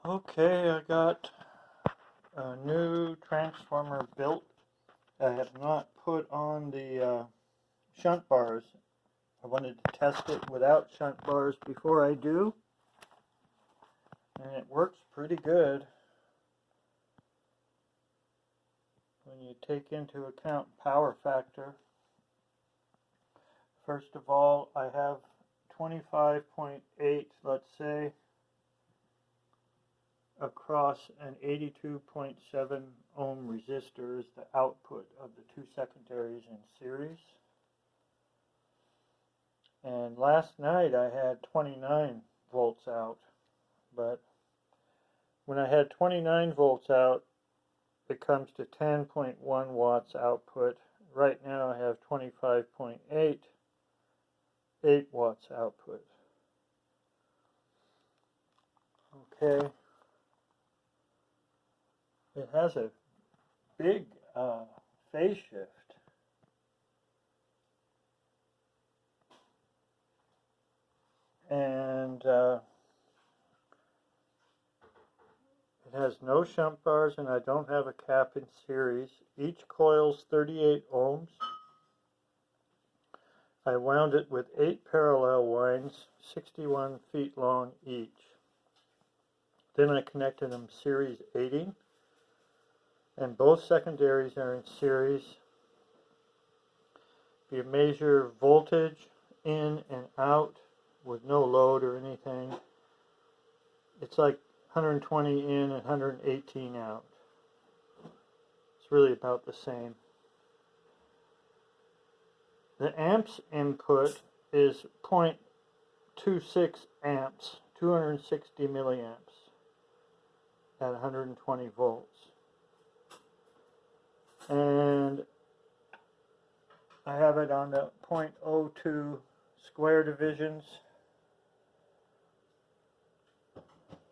Okay, I got a new transformer built. I have not put on the shunt bars. I wanted to test it without shunt bars before I do, and it works pretty good when you take into account power factor. First of all, I have 25.8, let's say, across an 82.7 ohm resistor is the output of the two secondaries in series. And last night I had 29 volts out, but when I had 29 volts out, it comes to 10.1 watts output. Right now I have 25.8, 8 watts output. Okay. It has a big phase shift. And it has no shunt bars, and I don't have a cap in series. Each coil's 38 ohms. I wound it with 8 parallel winds, 61 feet long each. Then I connected them series 80, and both secondaries are in series. If you measure voltage in and out with no load or anything, it's like 120 in and 118 out. It's really about the same. The amps input is 0.26 amps, 260 milliamps at 120 volts. And I have it on the 0.02 square divisions.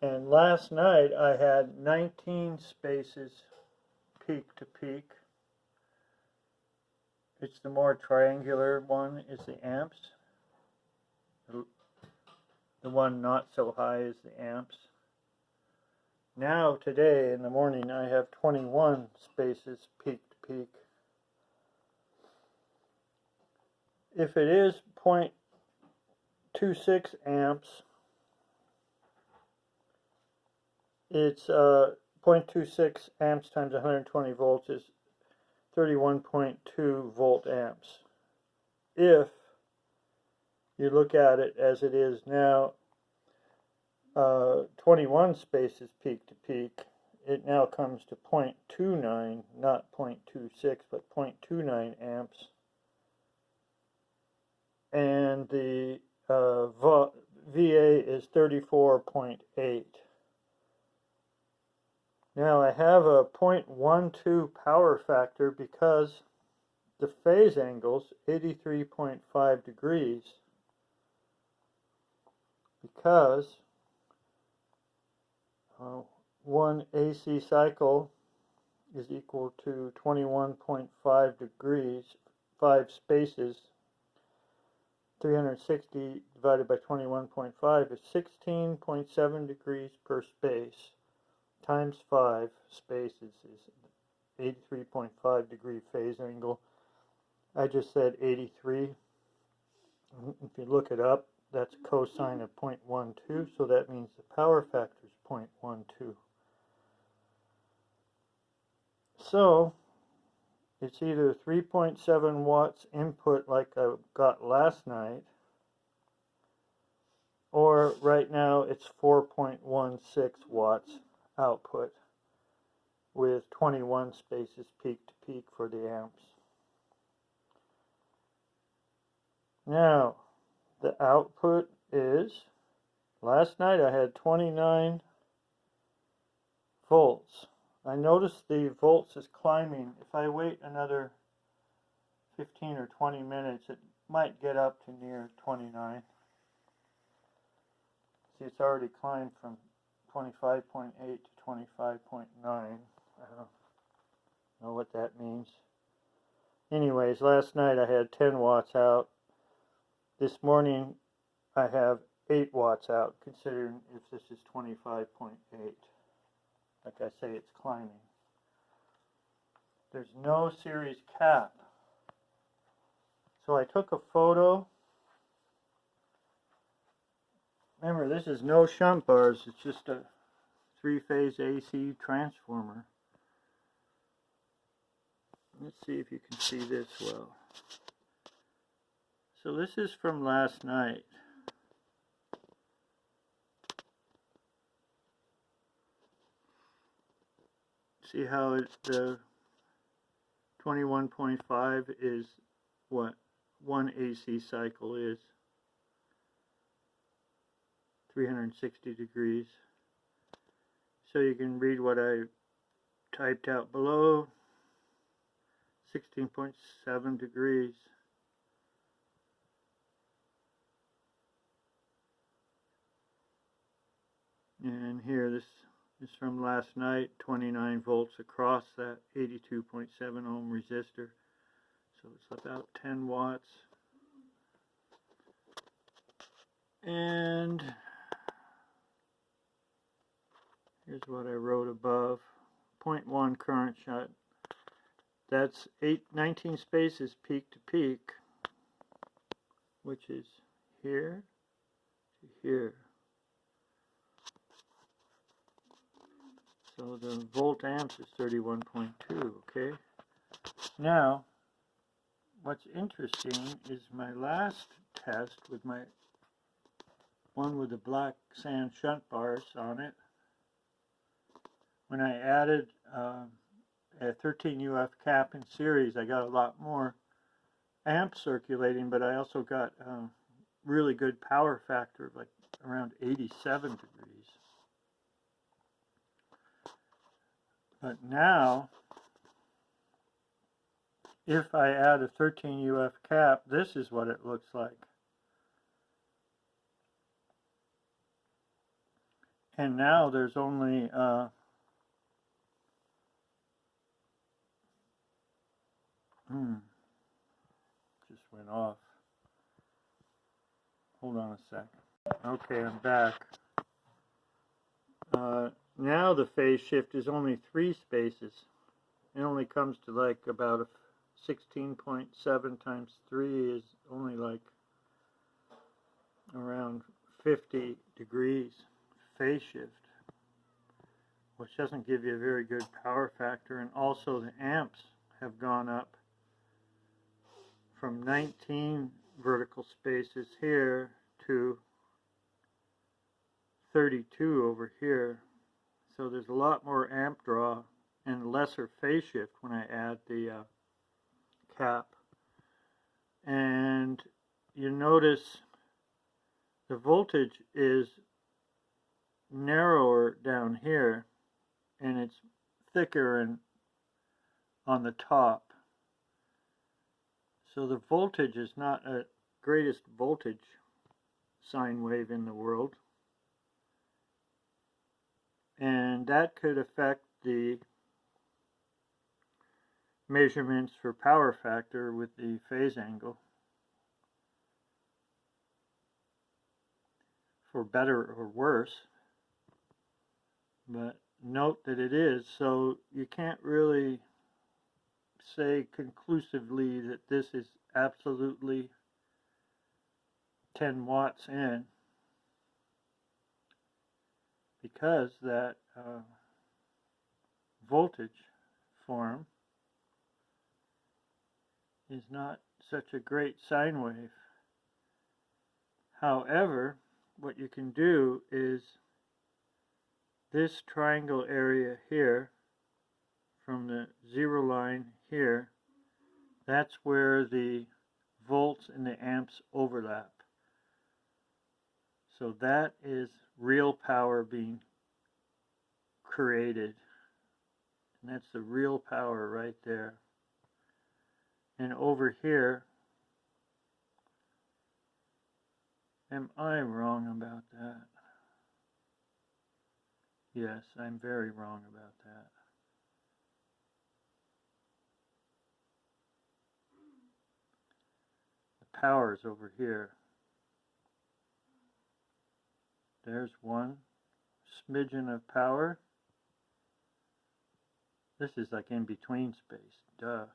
And last night I had 19 spaces peak to peak. It's the more triangular one is the amps. The one not so high is the amps. Now today in the morning I have 21 spaces peak to peak. If it is 0.26 amps, it's 0.26 amps times 120 volts is 31.2 volt amps. If you look at it as it is now, 21 spaces peak to peak, it now comes to 0.29, not 0.26, but 0.29 amps. And the VA is 34.8. Now I have a 0.12 power factor because the phase angle's 83.5 degrees, because one AC cycle is equal to 21.5 degrees, 5 spaces. 360 divided by 21.5 is 16.7 degrees per space, times 5 spaces is 83.5 degree phase angle. I just said 83. If you look it up, that's a cosine of 0.12, so that means the power factor is 0.12. So it's either 3.7 watts input like I got last night, or right now it's 4.16 watts output with 21 spaces peak to peak for the amps. Now, the output is, last night I had 29 volts. I noticed the volts is climbing. If I wait another 15 or 20 minutes, it might get up to near 29. See, it's already climbed from 25.8 to 25.9. I don't know what that means. Anyways, last night I had 10 watts out. This morning I have 8 watts out, considering if this is 25.8. Like I say, it's climbing. There's no series cap. So I took a photo. Remember, this is no shunt bars, it's just a 3-phase AC transformer. Let's see if you can see this well. So this is from last night. See how the 21.5 is what one AC cycle is. 360 degrees. So you can read what I typed out below. 16.7 degrees. And here, this is from last night, 29 volts across that 82.7 ohm resistor. So it's about 10 watts. And here's what I wrote above. 0.1 current shot. That's 19 spaces peak to peak, which is here to here. So the volt amps is 31.2, okay? Now, what's interesting is my last test with my one with the black sand shunt bars on it. When I added a 13 UF cap in series, I got a lot more amps circulating, but I also got really good power factor, like around 87 degrees. But now, if I add a 13 UF cap, this is what it looks like. And now there's only just went off. Hold on a sec. Okay, I'm back. Now the phase shift is only 3 spaces. It only comes to like about a 16.7 times 3 is only like around 50 degrees phase shift, which doesn't give you a very good power factor. And also the amps have gone up from 19 vertical spaces here to 32 over here. So there's a lot more amp draw and lesser phase shift when I add the cap. And you notice the voltage is narrower down here and it's thicker on the top. So the voltage is not a greatest voltage sine wave in the world. And that could affect the measurements for power factor with the phase angle, for better or worse. But note that it is, so you can't really say conclusively that this is absolutely 10 watts in, because that voltage form is not such a great sine wave. However, what you can do is this triangle area here, from the 0 line here, that's where the volts and the amps overlap. So that is real power being created. And that's the real power right there. And over here, am I wrong about that? Yes, I'm very wrong about that. The power is over here. There's one smidgen of power. This is like in between space, duh.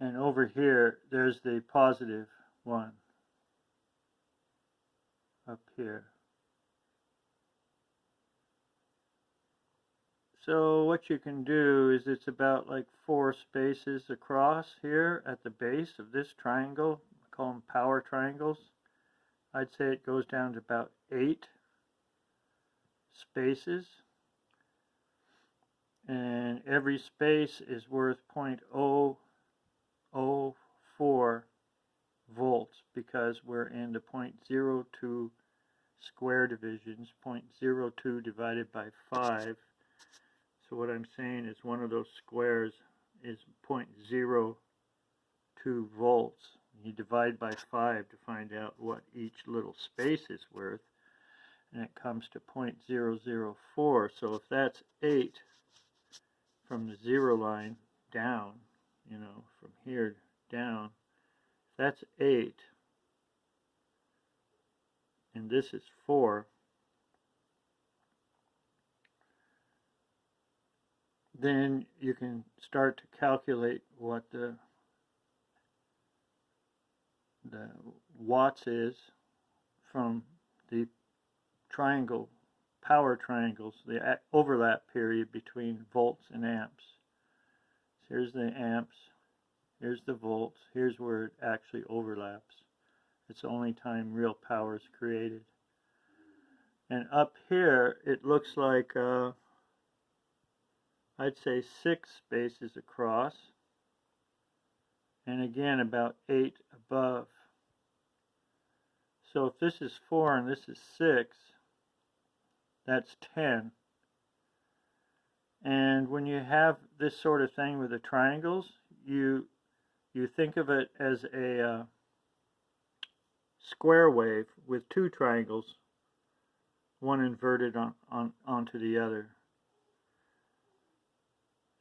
And over here, there's the positive one up here. So what you can do is it's about like 4 spaces across here at the base of this triangle. I call them power triangles. I'd say it goes down to about 8 spaces. And every space is worth 0.004 volts because we're in the 0.02 square divisions, 0.02 divided by 5. So what I'm saying is one of those squares is 0.02 volts. You divide by 5 to find out what each little space is worth, and it comes to 0.004. So if that's 8 from the 0 line down, you know, from here down, if that's 8, and this is 4, then you can start to calculate what the watts is from the triangle, power triangles, the overlap period between volts and amps. So here's the amps, here's the volts, here's where it actually overlaps. It's the only time real power is created. And up here, it looks like I'd say 6 spaces across, and again about 8 above. So if this is 4 and this is 6, that's 10. And when you have this sort of thing with the triangles, you think of it as a square wave with 2 triangles, one inverted onto the other.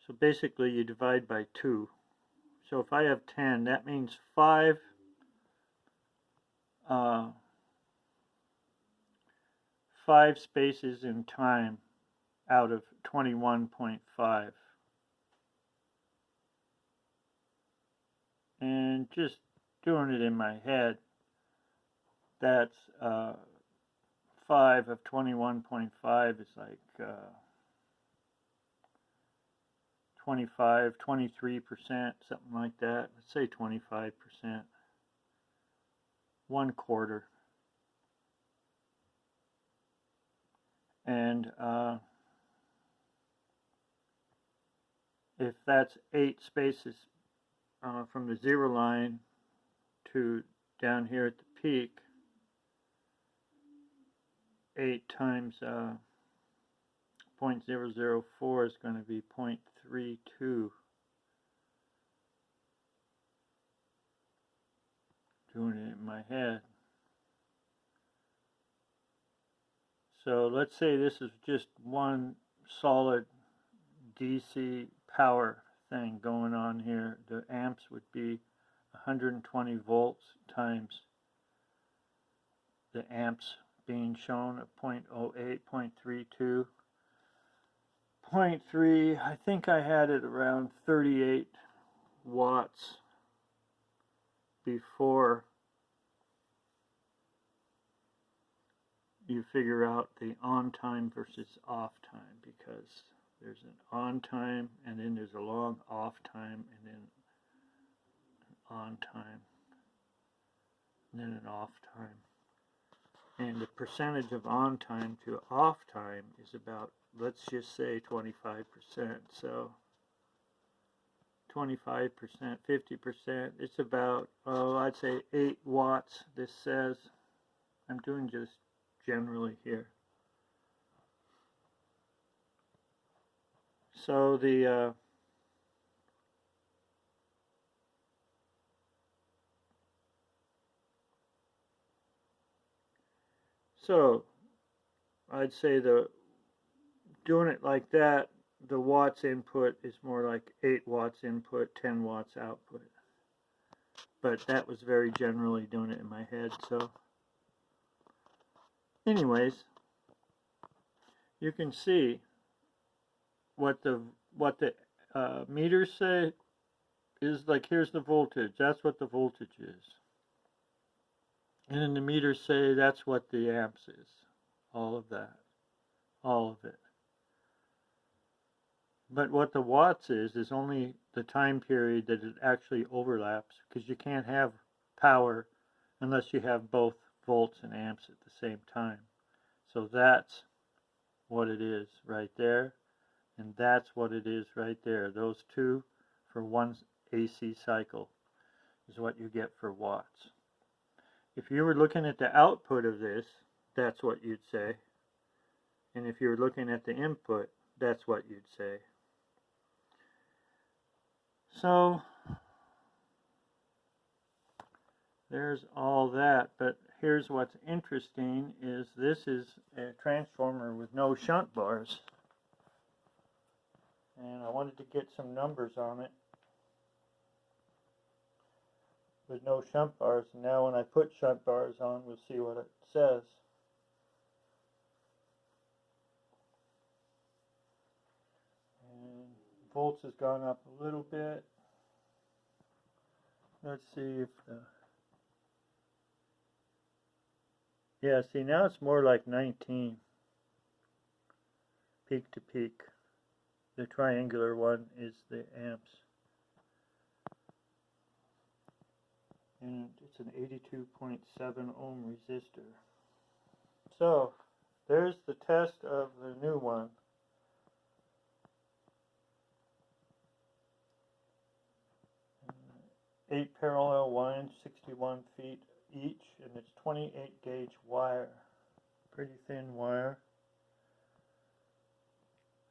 So basically you divide by 2. So if I have 10, that means 5 spaces in time out of 21.5. And just doing it in my head, that's 5 of 21.5 is like 23%, something like that. Let's say 25%. 1/4. And if that's 8 spaces from the 0 line to down here at the peak, 8 times 0.004 is going to be 0.32. Doing it in my head. So let's say this is just one solid DC power thing going on here. The amps would be 120 volts times the amps being shown at 0.08, 0.32. 0.3, I think I had it around 38 watts before you figure out the on time versus off time, because there's an on time and then there's a long off time and then an on time and then an off time. And the percentage of on time to off time is about, let's just say 25%. So 25%, 50%, it's about, I'd say 8 watts, this says. I'm doing just generally here. So the so I'd say doing it like that, the watts input is more like 8 watts input, 10 watts output. But that was very generally doing it in my head. So anyways, you can see what the meters say is like, here's the voltage, that's what the voltage is. And then the meters say that's what the amps is. All of that. All of it. But what the watts is only the time period that it actually overlaps, because you can't have power unless you have both volts and amps at the same time. So that's what it is right there, and that's what it is right there. Those two for one AC cycle is what you get for watts. If you were looking at the output of this, that's what you'd say. And if you were looking at the input, that's what you'd say. So there's all that, but here's what's interesting is this is a transformer with no shunt bars. And I wanted to get some numbers on it with no shunt bars. And now when I put shunt bars on, we'll see what it says. And volts has gone up a little bit. Let's see if the... Yeah, see, now it's more like 19 peak to peak. The triangular one is the amps. And it's an 82.7 ohm resistor. So, there's the test of the new one. 8 parallel lines, 61 feet each, and it's 28 gauge wire. Pretty thin wire.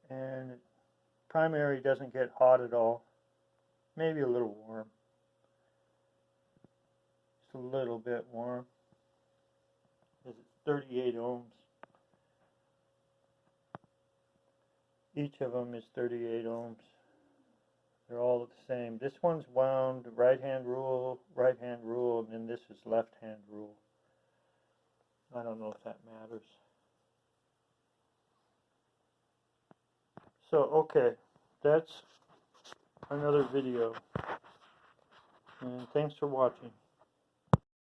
And primary doesn't get hot at all. Maybe a little warm. Just a little bit warm. It's 38 ohms. Each of them is 38 ohms. They're all the same. This one's wound right hand rule, and then this is left hand rule. I don't know if that matters. So, okay, that's another video. And thanks for watching.